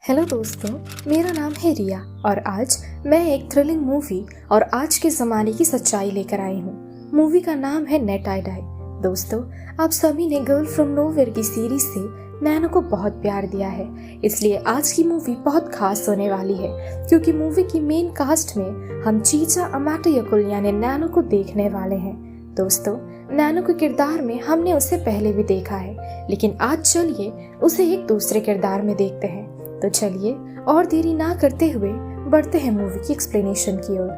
Hello दोस्तों, मेरा नाम है रिया और आज मैं एक थ्रिलिंग मूवी और आज के ज़माने की सच्चाई लेकर आई हूँ। मूवी का नाम है नेट आई डाई। दोस्तों, आप सभी ने गर्ल फ्रॉम नोवेयर की सीरीज से नैनो को बहुत प्यार दिया है, इसलिए आज की मूवी बहुत खास होने वाली है क्योंकि मूवी की मेन कास्ट में हम चीचा अमाटोयकुल यानी नैनो को देखने वाले हैं। दोस्तों, नैनो के किरदार में हमने उसे पहले भी देखा है, लेकिन आज चलिए उसे एक दूसरे किरदार में देखते हैं। तो चलिए और देरी ना करते हुए बढ़ते हैं मूवी की एक्सप्लेनेशन की ओर।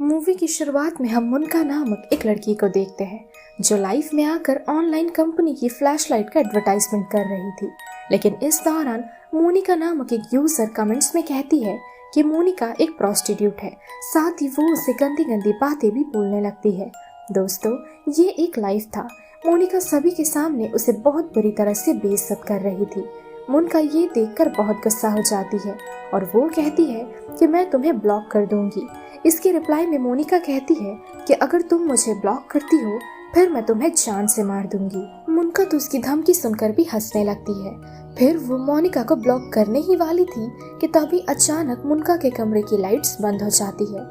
मूवी की शुरुआत में हम मुनका नामक एक लड़की को देखते हैं जो लाइफ में आकर ऑनलाइन कंपनी की फ्लैशलाइट का एडवर्टाइजमेंट कर रही थी। लेकिन इस दौरान मोनिका नामक एक यूजर कमेंट्स में कहती है कि मोनिका एक प्रोस्टिट्यूट है, साथ ही वो उसे गंदी गंदी बातें भी बोलने लगती है। दोस्तों, ये एक लाइफ था। मोनिका सभी के सामने उसे बहुत बुरी तरह से बेइज्जत कर रही थी। मोनिका ये देखकर बहुत गुस्सा हो जाती है और वो कहती है कि मैं तुम्हें ब्लॉक कर दूंगी। इसके रिप्लाई में मोनिका कहती है कि अगर तुम मुझे ब्लॉक करती हो फिर मैं तुम्हें जान से मार दूंगी। मोनिका तो उसकी धमकी सुनकर भी हंसने लगती है। फिर वो मोनिका को ब्लॉक करने ही वाली थी कि तभी अचानक मोनिका के कमरे की लाइट्स बंद हो जाती है।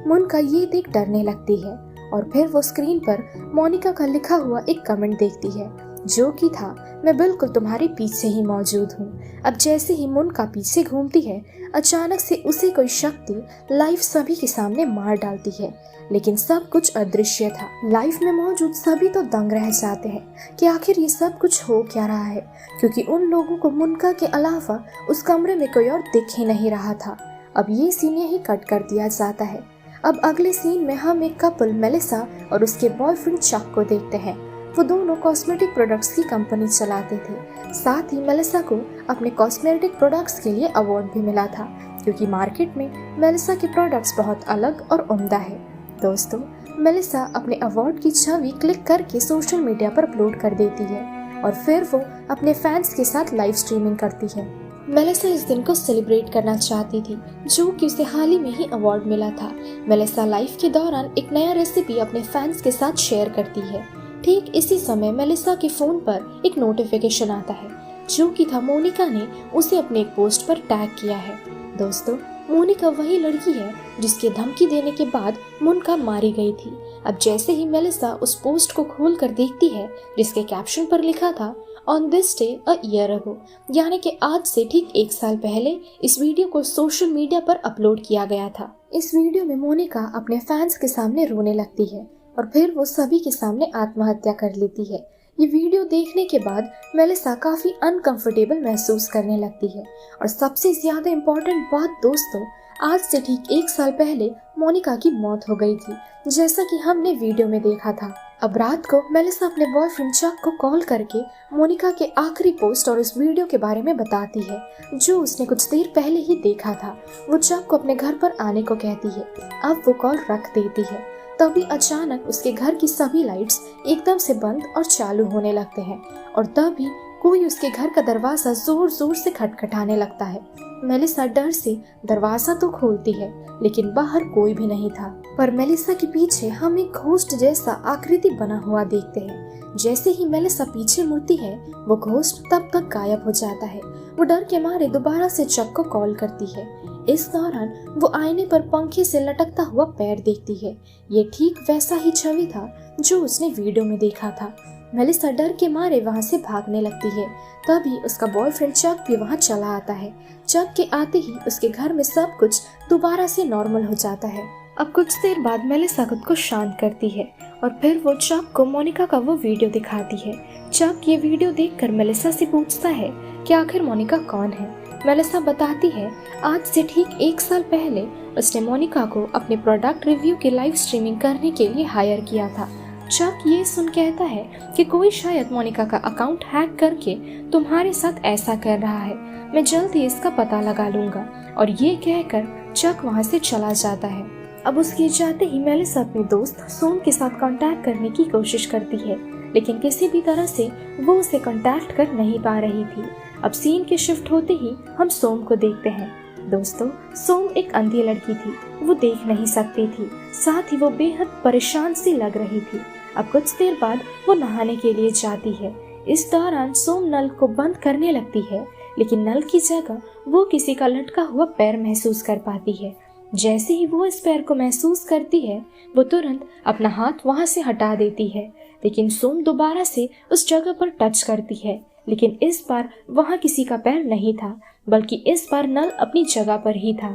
मोनिका ये देख डरने लगती है और फिर वो स्क्रीन पर मोनिका का लिखा हुआ एक कमेंट देखती है जो कि था, मैं बिल्कुल तुम्हारे पीछे ही मौजूद हूँ। अब जैसे ही मोनिका पीछे घूमती है, अचानक से उसे कोई शक्ति लाइव सभी के सामने मार डालती है, लेकिन सब कुछ अदृश्य था। लाइफ में मौजूद सभी तो दंग रह जाते हैं कि आखिर ये सब कुछ हो क्या रहा है, क्योंकि उन लोगों को मोनिका के अलावा उस कमरे में कोई और दिख ही नहीं रहा था। अब ये सीन यही कट कर दिया जाता है। अब अगले सीन में हम एक कपल मेलिसा और उसके बॉयफ्रेंड चक को देखते हैं। वो दोनों कॉस्मेटिक प्रोडक्ट्स की कंपनी चलाते थे। साथ ही मेलिसा को अपने कॉस्मेटिक प्रोडक्ट्स के लिए अवार्ड भी मिला था, क्योंकि मार्केट में मेलिसा के प्रोडक्ट्स बहुत अलग और उम्दा है। दोस्तों, मेलिसा अपने अवार्ड की छवि क्लिक करके सोशल मीडिया पर अपलोड कर देती है और फिर वो अपने फैंस के साथ लाइव स्ट्रीमिंग करती है। मेलिसा इस दिन को सेलिब्रेट करना चाहती थी जो कि उसे हाल ही में ही अवार्ड मिला था। मेलिसा लाइव के दौरान एक नया रेसिपी अपने फैंस के साथ शेयर करती है। ठीक इसी समय मेलिसा के फोन पर एक नोटिफिकेशन आता है जो कि था मोनिका ने उसे अपने एक पोस्ट पर टैग किया है। दोस्तों, मोनिका वही लड़की है जिसके धमकी देने के बाद मोनिका मारी गई थी। अब जैसे ही मेलिसा उस पोस्ट को खोलकर देखती है जिसके कैप्शन पर लिखा था on this day a year ago, यानी कि आज से ठीक 1 साल पहले इस वीडियो को सोशल मीडिया पर अपलोड किया गया था। इस वीडियो में मोनिका अपने फैंस के सामने रोने लगती है और फिर वो सभी के सामने आत्महत्या कर लेती है। ये वीडियो देखने के बाद मेलिसा काफी अनकंफर्टेबल महसूस करने लगती है और सबसे ज्यादा इम्पोर्टेंट बात दोस्तों, आज से ठीक 1 साल पहले मोनिका की मौत हो गई थी, जैसा कि हमने वीडियो में देखा था। अब रात को मेलिसा अपने बॉयफ्रेंड चक को कॉल करके मोनिका के आखिरी पोस्ट और इस वीडियो के बारे में बताती है जो उसने कुछ देर पहले ही देखा था। वो चक को अपने घर पर आने को कहती है। अब वो कॉल रख देती है। तभी अचानक उसके घर की सभी लाइट्स एकदम से बंद और चालू होने लगते हैं और तभी कोई उसके घर का दरवाजा जोर जोर से खटखटाने लगता है। मेलिसा डर से दरवाजा तो खोलती है, लेकिन बाहर कोई भी नहीं था। पर मेलिसा के पीछे हम एक घोस्ट जैसा आकृति बना हुआ देखते हैं। जैसे ही मेलिसा पीछे मुड़ती है, वो घोस्ट तब तक गायब हो जाता है। वो डर के मारे दोबारा से चक को कॉल करती है। इस दौरान वो आईने पर पंखे से लटकता हुआ पैर देखती है। ये ठीक वैसा ही छवि था जो उसने वीडियो में देखा था। मेलिसा डर के मारे वहाँ से भागने लगती है। तभी उसका बॉयफ्रेंड चक भी वहाँ चला आता है। चक के आते ही उसके घर में सब कुछ दोबारा से नॉर्मल हो जाता है। अब कुछ देर बाद मेलिसा खुद को शांत करती है और फिर वो चक को मोनिका का वो वीडियो दिखाती है। चक ये वीडियो देखकर मेलिसा से पूछता है कि आखिर मोनिका कौन है। मेलिसा बताती है आज से ठीक 1 साल पहले उसने मोनिका को अपने प्रोडक्ट रिव्यू की लाइव स्ट्रीमिंग करने के लिए हायर किया था। चक ये सुन कहता है कि कोई शायद मोनिका का अकाउंट हैक करके तुम्हारे साथ ऐसा कर रहा है, मैं जल्द ही इसका पता लगा लूंगा। और ये कहकर चक वहाँ से चला जाता है। अब उसके जाते ही मेलिसा अपने दोस्त सोम के साथ कांटेक्ट करने की कोशिश करती है, लेकिन किसी भी तरह से वो उसे कांटेक्ट कर नहीं पा रही थी। अब सीन के शिफ्ट होते ही हम सोम को देखते हैं। दोस्तों, सोम एक अंधी लड़की थी। वो देख नहीं सकती थी, साथ ही वो बेहद परेशान सी लग रही थी। अब कुछ देर बाद वो नहाने के लिए जाती है। इस दौरान सोम नल को बंद करने लगती है, लेकिन नल की जगह वो किसी का लटका हुआ पैर महसूस कर पाती है। जैसे ही वो इस पैर को महसूस करती है, वो तुरंत अपना हाथ वहां से हटा देती है। लेकिन सोम दोबारा से उस जगह पर टच करती है, लेकिन इस बार वहां किसी का पैर नहीं था, बल्कि इस बार नल अपनी जगह पर ही था।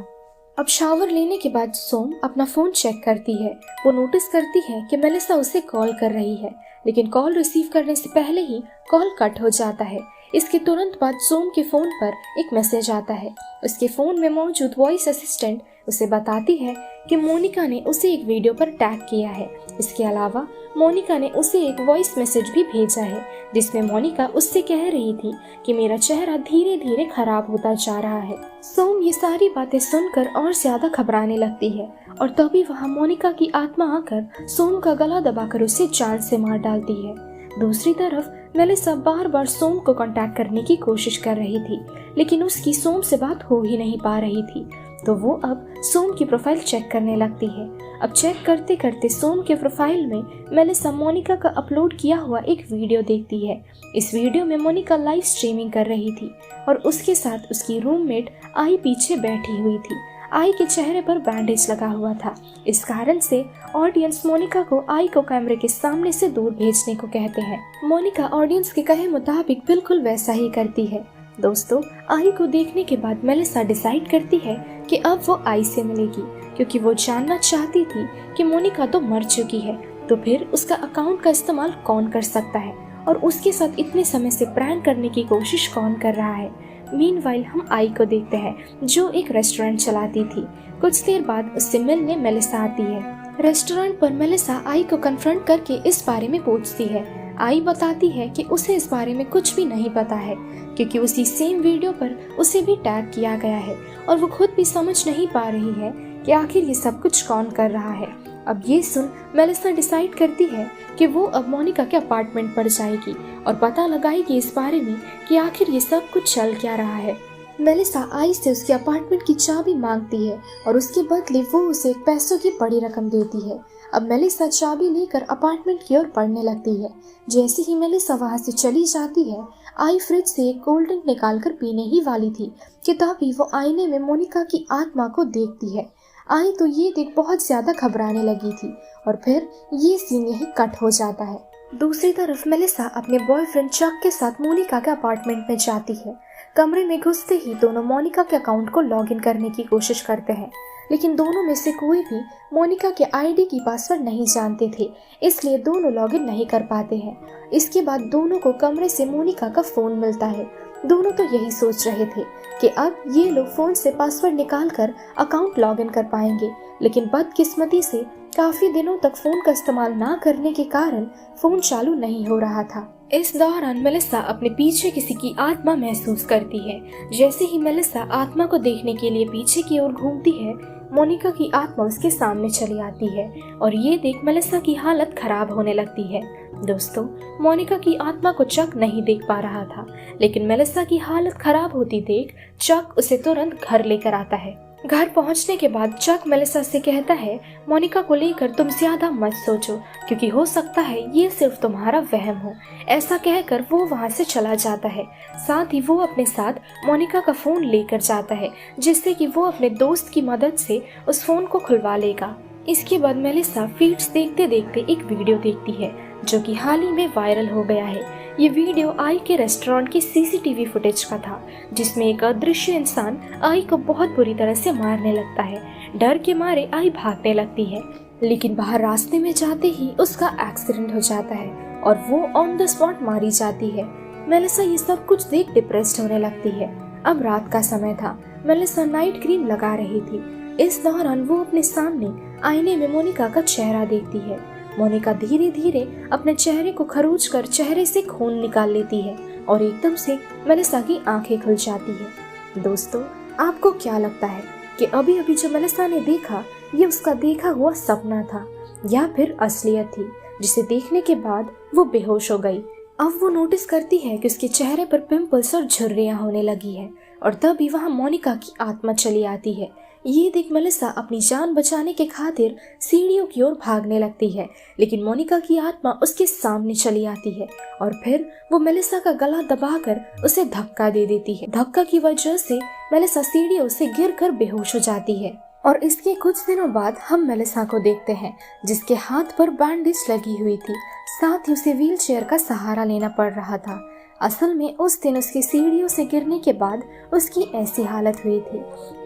अब शावर लेने के बाद सोम अपना फोन चेक करती है। वो नोटिस करती है कि मेलिसा उसे कॉल कर रही है, लेकिन कॉल रिसीव करने से पहले ही कॉल कट हो जाता है। इसके तुरंत बाद सोम के फोन पर एक मैसेज आता है। उसके फोन में मौजूद वॉइस असिस्टेंट उसे बताती है कि मोनिका ने उसे एक वीडियो पर टैग किया है। इसके अलावा मोनिका ने उसे एक वॉइस मैसेज भी भेजा है, जिसमें मोनिका उससे कह रही थी कि मेरा चेहरा धीरे धीरे खराब होता जा रहा है। सोम ये सारी बातें सुनकर और ज्यादा घबराने लगती है, और तभी वहाँ मोनिका की आत्मा आकर सोम का गला दबाकर उसे जान से मार डालती है। दूसरी तरफ मेलिसा बार बार सोम को कांटेक्ट करने की कोशिश कर रही थी, लेकिन उसकी सोम से बात हो ही नहीं पा रही थी। तो वो अब सोम की प्रोफाइल चेक करने लगती है। अब चेक करते करते सोम के प्रोफाइल में मेलिसा मोनिका का अपलोड किया हुआ एक वीडियो देखती है। इस वीडियो में मोनिका लाइव स्ट्रीमिंग कर रही थी, और उसके साथ उसकी रूममेट आई पीछे बैठी हुई थी। आई के चेहरे पर बैंडेज लगा हुआ था। इस कारण से ऑडियंस मोनिका को आई को कैमरे के सामने से दूर भेजने को कहते हैं। मोनिका ऑडियंस के कहे मुताबिक बिल्कुल वैसा ही करती है। दोस्तों, आई को देखने के बाद मेलिसा डिसाइड करती है कि अब वो आई से मिलेगी, क्योंकि वो जानना चाहती थी कि मोनिका तो मर चुकी है, तो फिर उसका अकाउंट का इस्तेमाल कौन कर सकता है, और उसके साथ इतने समय से प्रैंक करने की कोशिश कौन कर रहा है। मीनवाइल हम आई को देखते हैं, जो एक रेस्टोरेंट चलाती थी। कुछ देर बाद उससे मिलने मेलिसा आती है। रेस्टोरेंट पर मेलिसा आई को कन्फ्रंट करके इस बारे में पूछती है। आई बताती है कि उसे इस बारे में कुछ भी नहीं पता है, क्योंकि उसी सेम वीडियो पर उसे भी टैग किया गया है, और वो खुद भी समझ नहीं पा रही है कि आखिर ये सब कुछ कौन कर रहा है। अब ये सुन मेलिसा डिसाइड करती है कि वो अब मोनिका के अपार्टमेंट पर जाएगी और पता लगाएगी इस बारे में कि आखिर ये सब कुछ चल क्या रहा है। मेलिसा आई से उसके अपार्टमेंट की चाबी मांगती है, और उसके बदले वो उसे पैसों की बड़ी रकम देती है। अब मेलिसा चाबी लेकर अपार्टमेंट की ओर बढ़ने लगती है। जैसे ही मेलिसा वहां से चली जाती है, आई फ्रिज से एक कोल्ड ड्रिंक निकालकर पीने ही वाली थी कि तभी वो आईने में मोनिका की आत्मा को देखती है। आई तो ये देख बहुत ज्यादा घबराने लगी थी, और फिर ये सीन यही कट हो जाता है। दूसरी तरफ मेलिसा अपने बॉयफ्रेंड चक के साथ मोनिका के अपार्टमेंट में जाती है। कमरे में घुसते ही दोनों मोनिका के अकाउंट को लॉगिन करने की कोशिश करते हैं, लेकिन दोनों में से कोई भी मोनिका के आईडी की पासवर्ड नहीं जानते थे, इसलिए दोनों लॉगिन नहीं कर पाते हैं। इसके बाद दोनों को कमरे से मोनिका का फोन मिलता है। दोनों तो यही सोच रहे थे कि अब ये लोग फोन से पासवर्ड निकालकर अकाउंट लॉगिन कर पाएंगे, लेकिन बदकिस्मती से काफी दिनों तक फोन का इस्तेमाल ना करने के कारण फोन चालू नहीं हो रहा था। इस दौरान मेलिसा अपने पीछे किसी की आत्मा महसूस करती है। जैसे ही मेलिसा आत्मा को देखने के लिए पीछे की ओर घूमती है, मोनिका की आत्मा उसके सामने चली आती है, और ये देख मेलिसा की हालत खराब होने लगती है। दोस्तों, मोनिका की आत्मा को चक नहीं देख पा रहा था, लेकिन मेलिसा की हालत खराब होती देख चक उसे तुरंत घर लेकर आता है। घर पहुंचने के बाद चक मेलिसा से कहता है, मोनिका को लेकर तुम ज्यादा मत सोचो, क्योंकि हो सकता है ये सिर्फ तुम्हारा वहम हो। ऐसा कहकर वो वहां से चला जाता है। साथ ही वो अपने साथ मोनिका का फोन लेकर जाता है, जिससे कि वो अपने दोस्त की मदद से उस फोन को खुलवा लेगा। इसके बाद मेलिसा फीड्स देखते देखते एक वीडियो देखती है, जो कि हाल ही में वायरल हो गया है। ये वीडियो आई के रेस्टोरेंट की सीसीटीवी फुटेज का था, जिसमें एक अदृश्य इंसान आई को बहुत बुरी तरह से मारने लगता है। डर के मारे आई भागने लगती है, लेकिन बाहर रास्ते में जाते ही उसका एक्सीडेंट हो जाता है और वो ऑन द स्पॉट मारी जाती है। मेलिसा ये सब कुछ देख डिप्रेस्ड होने लगती है। अब रात का समय था। मेलिसा नाइट क्रीम लगा रही थी। इस दौरान वो अपने सामने आईने में मोनिका का चेहरा देखती है। मोनिका धीरे धीरे अपने चेहरे को खरोच कर चेहरे से खून निकाल लेती है, और एकदम से मेलिसा की आंखें खुल जाती है। दोस्तों, आपको क्या लगता है कि अभी अभी जो मेलिसा ने देखा ये उसका देखा हुआ सपना था या फिर असलियत थी, जिसे देखने के बाद वो बेहोश हो गई। अब वो नोटिस करती है कि उसके चेहरे पर पिंपल्स और झुर्रियां होने लगी है, और तभी वहाँ मोनिका की आत्मा चली आती है। ये देख मेलिसा अपनी जान बचाने के खातिर सीढ़ियों की ओर भागने लगती है, लेकिन मोनिका की आत्मा उसके सामने चली आती है और फिर वो मेलिसा का गला दबाकर उसे धक्का दे देती है। धक्का की वजह से मेलिसा सीढ़ियों से गिरकर बेहोश हो जाती है और इसके कुछ दिनों बाद हम मेलिसा को देखते हैं जिसके हाथ पर बैंडेज लगी हुई थी, साथ ही उसे व्हीलचेयर का सहारा लेना पड़ रहा था। असल में उस दिन उसकी सीढ़ियों से गिरने के बाद उसकी ऐसी हालत हुई थी।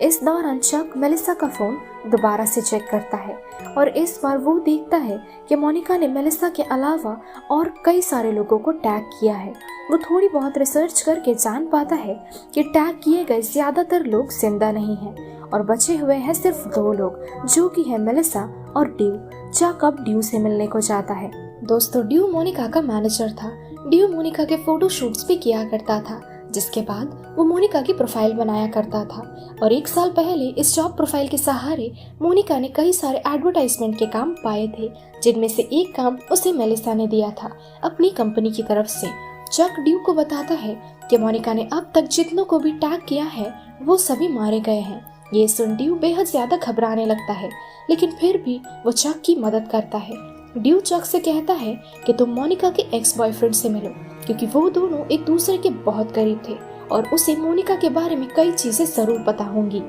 इस दौरान चक मेलिसा का फोन दोबारा से चेक करता है और इस बार वो देखता है कि मोनिका ने मेलिसा के अलावा और कई सारे लोगों को टैग किया है। वो थोड़ी बहुत रिसर्च करके जान पाता है कि टैग किए गए ज्यादातर लोग जिंदा नहीं हैं और बचे हुए हैं सिर्फ 2 लोग, जो कि है मेलिसा और ड्यू। चक अब ड्यू से मिलने को जाता है। दोस्तों, ड्यू मोनिका का मैनेजर था। ड्यू मोनिका के फोटो शूट्स भी किया करता था, जिसके बाद वो मोनिका की प्रोफाइल बनाया करता था और 1 साल पहले इस जॉब प्रोफाइल के सहारे मोनिका ने कई सारे एडवर्टाइजमेंट के काम पाए थे, जिनमें से एक काम उसे मेलिसा ने दिया था अपनी कंपनी की तरफ से। चक ड्यू को बताता है कि मोनिका ने अब तक जितनों को भी टैग किया है वो सभी मारे गए हैं। ये सुन ड्यू बेहद ज्यादा घबराने लगता है, लेकिन फिर भी वो चक की मदद करता है। ड्यू चक से कहता है कि तुम मोनिका के एक्स बॉयफ्रेंड से मिलो, क्योंकि वो दोनों एक दूसरे के बहुत करीब थे और उसे मोनिका के बारे में कई चीजें जरूर पता होंगी।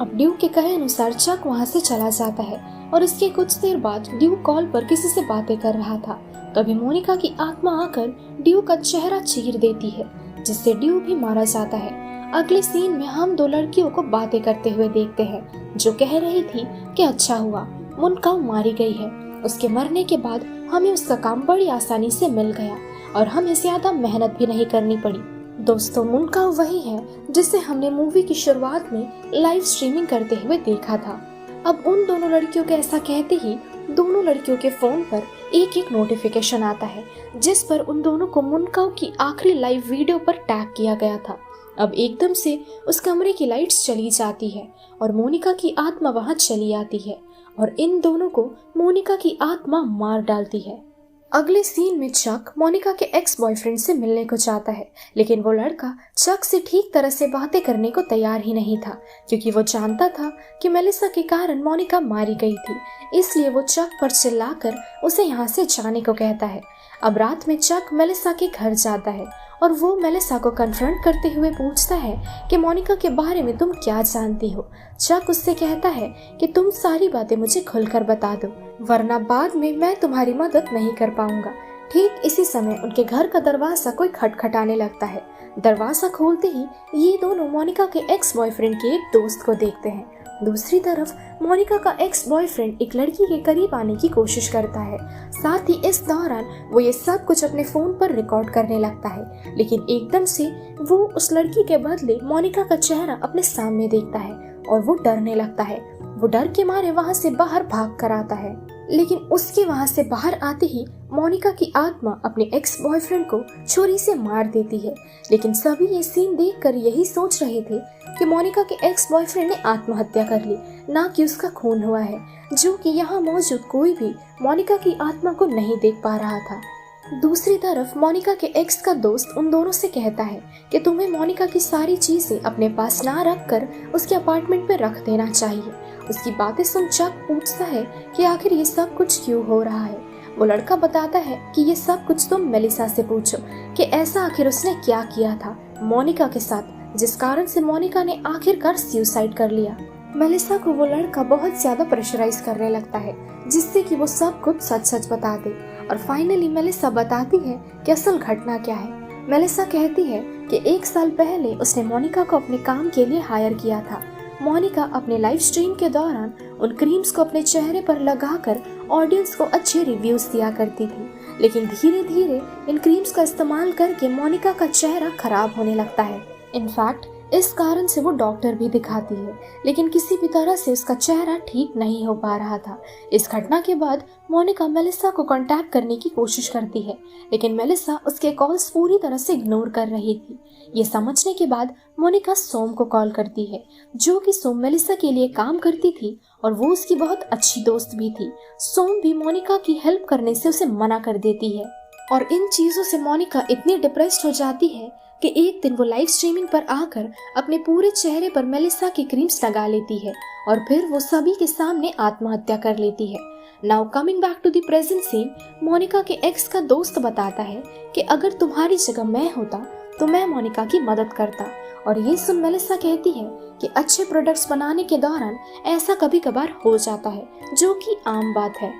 अब ड्यू के कहे अनुसार चक वहाँ से चला जाता है और इसके कुछ देर बाद ड्यू कॉल पर किसी से बातें कर रहा था। तभी मोनिका की आत्मा आकर ड्यू का चेहरा चीर देती है, जिससे ड्यू भी मारा जाता है। अगले सीन में हम 2 लड़कियों को बातें करते हुए देखते हैं, जो कह रही थी कि अच्छा हुआ मुनकाओ मारी गई है। उसके मरने के बाद हमें उसका काम बड़ी आसानी से मिल गया और हमें ज्यादा मेहनत भी नहीं करनी पड़ी। दोस्तों, मुनकाओ वही है जिसे हमने मूवी की शुरुआत में लाइव स्ट्रीमिंग करते हुए देखा था। अब उन दोनों लड़कियों के ऐसा कहते ही दोनों लड़कियों के फोन पर एक नोटिफिकेशन आता है, जिस पर उन दोनों को मुनकाओ की आखिरी लाइव वीडियो पर टैग किया गया था। अब एकदम से उस कमरे की लाइट्स चली जाती है और मोनिका की आत्मा वहां चली आती है और इन दोनों को मोनिका की आत्मा मार डालती है। अगले सीन में चक मोनिका के एक्स बॉयफ्रेंड से मिलने को चाहता है, लेकिन वो लड़का चक से ठीक तरह से बातें करने को तैयार ही नहीं था, क्योंकि वो जानता था कि मेलिसा के कारण मोनिका मारी गई थी। इसलिए वो चक पर चिल्लाकर उसे यहाँ से जाने को कहता है। अब रात में चक मेलिसा के घर जाता है और वो मेलिसा को कन्फ्रंट करते हुए पूछता है कि मोनिका के बारे में तुम क्या जानती हो। चक उससे कहता है कि तुम सारी बातें मुझे खुलकर बता दो, वरना बाद में मैं तुम्हारी मदद नहीं कर पाऊंगा। ठीक इसी समय उनके घर का दरवाजा कोई खटखटाने लगता है। दरवाजा खोलते ही ये दोनों मोनिका के एक्स बॉयफ्रेंड के एक दोस्त को देखते हैं। दूसरी तरफ मोनिका का एक्स बॉयफ्रेंड एक लड़की के करीब आने की कोशिश करता है। साथ ही इस दौरान वो ये सब कुछ अपने फोन पर रिकॉर्ड करने लगता है, लेकिन एकदम से वो उस लड़की के बदले मोनिका का चेहरा अपने सामने देखता है और वो डरने लगता है। वो डर के मारे वहाँ से बाहर भाग कर आता है, लेकिन उसके वहाँ से बाहर आते ही मोनिका की आत्मा अपने एक्स बॉयफ्रेंड को छुरी से मार देती है। लेकिन सभी ये सीन देखकर यही सोच रहे थे कि मोनिका के एक्स बॉयफ्रेंड ने आत्महत्या कर ली, ना कि उसका खून हुआ है, जो कि यहाँ मौजूद कोई भी मोनिका की आत्मा को नहीं देख पा रहा था। दूसरी तरफ मोनिका के एक्स का दोस्त उन दोनों से कहता है कि तुम्हें मोनिका की सारी चीजें अपने पास ना रखकर उसके अपार्टमेंट में रख देना चाहिए। उसकी बातें सुन चक पूछता है कि आखिर ये सब कुछ क्यों हो रहा है। वो लड़का बताता है कि ये सब कुछ तुम मेलिसा से पूछो कि ऐसा आखिर उसने क्या किया था मोनिका के साथ, जिस कारण से मोनिका ने आखिरकार सुसाइड कर लिया। मेलिसा को वो लड़का बहुत ज्यादा प्रेशराइज करने लगता है, जिससे कि वो सब कुछ सच सच बता दे। और फाइनली मेलिसा बताती है कि असल घटना क्या है। मेलिसा कहती है कि 1 साल पहले उसने मोनिका को अपने काम के लिए हायर किया था। मोनिका अपने लाइव स्ट्रीम के दौरान उन क्रीम्स को अपने चेहरे पर लगाकर ऑडियंस को अच्छे रिव्यूज दिया करती थी, लेकिन धीरे धीरे इन क्रीम्स का इस्तेमाल करके मोनिका का चेहरा खराब होने लगता है। इनफैक्ट इस कारण से वो डॉक्टर भी दिखाती है, लेकिन किसी भी तरह से उसका चेहरा ठीक नहीं हो पा रहा था। इस घटना के बाद मोनिका मेलिसा को कांटेक्ट करने की कोशिश करती है, लेकिन मेलिसा उसके कॉल्स पूरी तरह से इग्नोर कर रही थी। ये समझने के बाद मोनिका सोम को कॉल करती है, जो कि सोम मेलिसा के लिए काम करती थी और वो उसकी बहुत अच्छी दोस्त भी थी। सोम भी मोनिका की हेल्प करने से उसे मना कर देती है और इन चीजों से मोनिका इतनी डिप्रेस्ड हो जाती है कि एक दिन वो लाइव स्ट्रीमिंग पर आकर अपने पूरे चेहरे पर मेलिसा की क्रीम्स लगा लेती है और फिर वो सभी के सामने आत्महत्या कर लेती है। Now coming back to the present scene, Monica के एक्स का दोस्त बताता है कि अगर तुम्हारी जगह मैं होता तो मैं मोनिका की मदद करता। और ये सुन मेलिसा कहती है कि अच्छे प्रोडक्ट्स बनाने के दौरान ऐसा कभी कभार हो जाता है, जो कि आम बात है।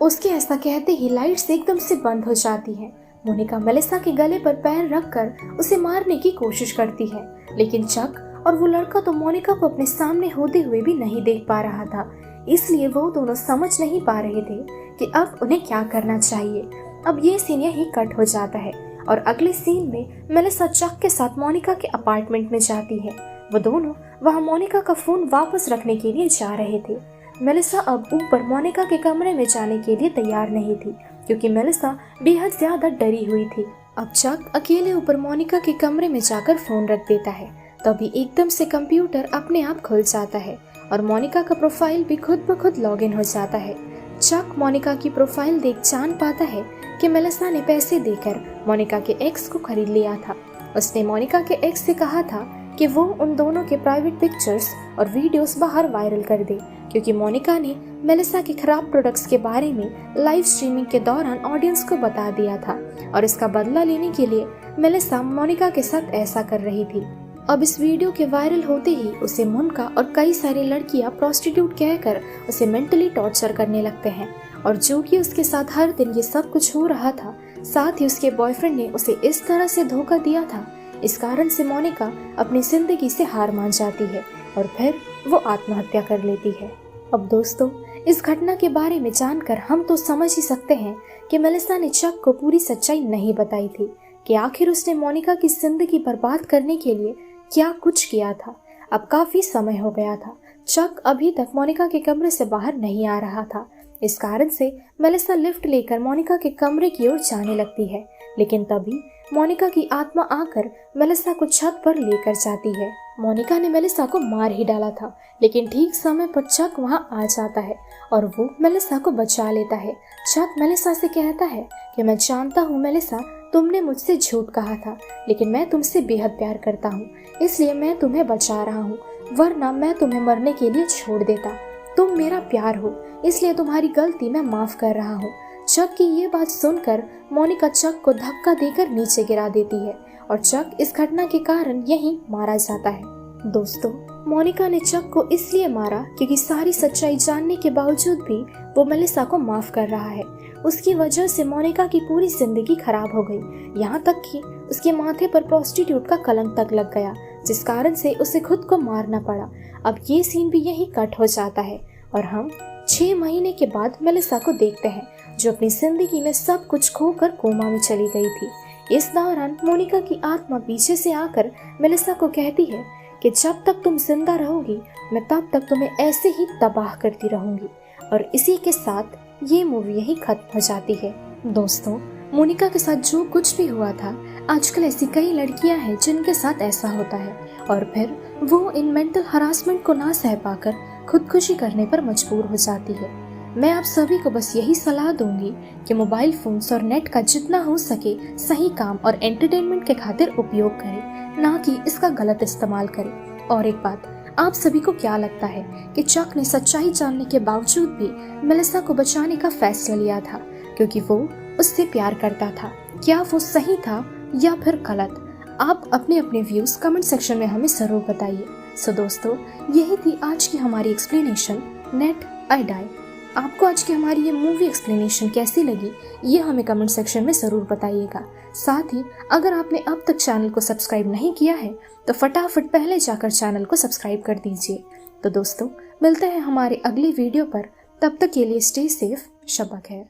उसके ऐसा कहते ही लाइट्स एकदम से बंद हो जाती हैं। मोनिका मेलिसा के गले पर पैर रखकर उसे मारने की कोशिश करती है, लेकिन चक और वो लड़का तो मोनिका को अपने सामने होते हुए भी नहीं देख पा रहा था, इसलिए वो दोनों समझ नहीं पा रहे थे कि अब उन्हें क्या करना चाहिए। अब ये सीन यहीं कट हो जाता है और अगले सीन में मेलिसा चक के साथ मोनिका के अपार्टमेंट में जाती है। वो दोनों वहाँ मोनिका का फोन वापस रखने के लिए जा रहे थे। मेलिसा अब ऊपर मोनिका के कमरे में जाने के लिए तैयार नहीं थी, क्योंकि मेलिसा बेहद ज्यादा डरी हुई थी। अब चक अकेले ऊपर मोनिका के कमरे में जाकर फोन रख देता है। तभी एकदम से कंप्यूटर अपने आप खुल जाता है और मोनिका का प्रोफाइल भी खुद ब खुद लॉगिन हो जाता है। चक मोनिका की प्रोफाइल देख जान पाता है कि मेलिसा ने पैसे देकर मोनिका के एक्स को खरीद लिया था। उसने मोनिका के एक्स से कहा था कि वो उन दोनों के प्राइवेट पिक्चर्स और वीडियोस बाहर वायरल कर दे, क्योंकि मोनिका ने मेलिसा के खराब प्रोडक्ट्स के बारे में लाइव स्ट्रीमिंग के दौरान ऑडियंस को बता दिया था और इसका बदला लेने के लिए मेलिसा मोनिका के साथ ऐसा कर रही थी। अब इस वीडियो के वायरल होते ही उसे मुनका और कई सारी लड़कियां प्रोस्टिट्यूट कहकर उसे मेंटली टॉर्चर करने लगते हैं, और जो कि उसके साथ हर दिन ये सब कुछ हो रहा था। साथ ही उसके बॉयफ्रेंड ने उसे इस तरह से धोखा दिया था। इस कारण से मोनिका अपनी जिंदगी से हार मान जाती है और फिर वो आत्महत्या कर लेती है। अब दोस्तों, इस घटना के बारे में जानकर हम तो समझ ही सकते हैं कि मेलिसा ने चक को पूरी सच्चाई नहीं बताई थी कि आखिर उसने मोनिका की जिंदगी बर्बाद करने के लिए क्या कुछ किया था। अब काफी समय हो गया था। चक अभी तक मोनिका के कमरे से बाहर नहीं आ रहा था। इस कारण से मेलिसा लिफ्ट लेकर मोनिका के कमरे की ओर जाने लगती है, लेकिन तभी मोनिका की आत्मा आकर मेलिसा को छत पर लेकर जाती है। मोनिका ने मेलिसा को मार ही डाला था, लेकिन ठीक समय पर चक वहां आ जाता है और वो मेलिसा को बचा लेता है। चक मेलिसा से कहता है कि मैं जानता हूँ मेलिसा, तुमने मुझसे झूठ कहा था, लेकिन मैं तुमसे बेहद प्यार करता हूँ, इसलिए मैं तुम्हें बचा रहा हूँ, वरना मैं तुम्हें मरने के लिए छोड़ देता। तुम मेरा प्यार हो, इसलिए तुम्हारी गलती मैं माफ कर रहा हूँ। चक की ये बात सुनकर मोनिका चक को धक्का देकर नीचे गिरा देती है और चक इस घटना के कारण यहीं मारा जाता है। दोस्तों, मोनिका ने चक को इसलिए मारा क्योंकि सारी सच्चाई जानने के बावजूद भी वो मेलिसा को माफ कर रहा है। उसकी वजह से मोनिका की पूरी जिंदगी खराब हो गई, यहाँ तक कि उसके माथे पर प्रोस्टिट्यूट का कलंक तक लग गया, जिस कारण से उसे खुद को मारना पड़ा। अब ये सीन भी यही कट हो जाता है और हम 6 महीने के बाद मेलिसा को देखते हैं, जो अपनी जिंदगी में सब कुछ खोकर कोमा में चली गई थी। इस दौरान मोनिका की आत्मा पीछे से आकर मेलिसा को कहती है कि जब तक तुम जिंदा रहोगी मैं तब तक तुम्हें ऐसे ही तबाह करती रहूंगी। और इसी के साथ ये मूवी यही खत्म हो जाती है। दोस्तों, मोनिका के साथ जो कुछ भी हुआ था, आजकल ऐसी कई लड़कियां हैं जिनके साथ ऐसा होता है और फिर वो इन मेंटल हरासमेंट को ना सह पाकर खुदकुशी करने पर मजबूर हो जाती है। मैं आप सभी को बस यही सलाह दूंगी कि मोबाइल फोन्स और नेट का जितना हो सके सही काम और एंटरटेनमेंट के खातिर उपयोग करें, ना कि इसका गलत इस्तेमाल करें। और एक बात, आप सभी को क्या लगता है कि चक ने सच्चाई जानने के बावजूद भी मेलिसा को बचाने का फैसला लिया था क्योंकि वो उससे प्यार करता था? क्या वो सही था या फिर गलत? आप अपने अपने व्यूज कमेंट सेक्शन में हमें जरूर बताइए। सो दोस्तों, यही थी आज की हमारी एक्सप्लेनेशन नेट आई डाई। आपको आज की हमारी ये मूवी एक्सप्लेनेशन कैसी लगी, ये हमें कमेंट सेक्शन में ज़रूर बताइएगा। साथ ही अगर आपने अब तक चैनल को सब्सक्राइब नहीं किया है तो फटाफट पहले जाकर चैनल को सब्सक्राइब कर दीजिए। तो दोस्तों, मिलते हैं हमारे अगली वीडियो पर। तब तक के लिए स्टे सेफ, शब ख़ैर।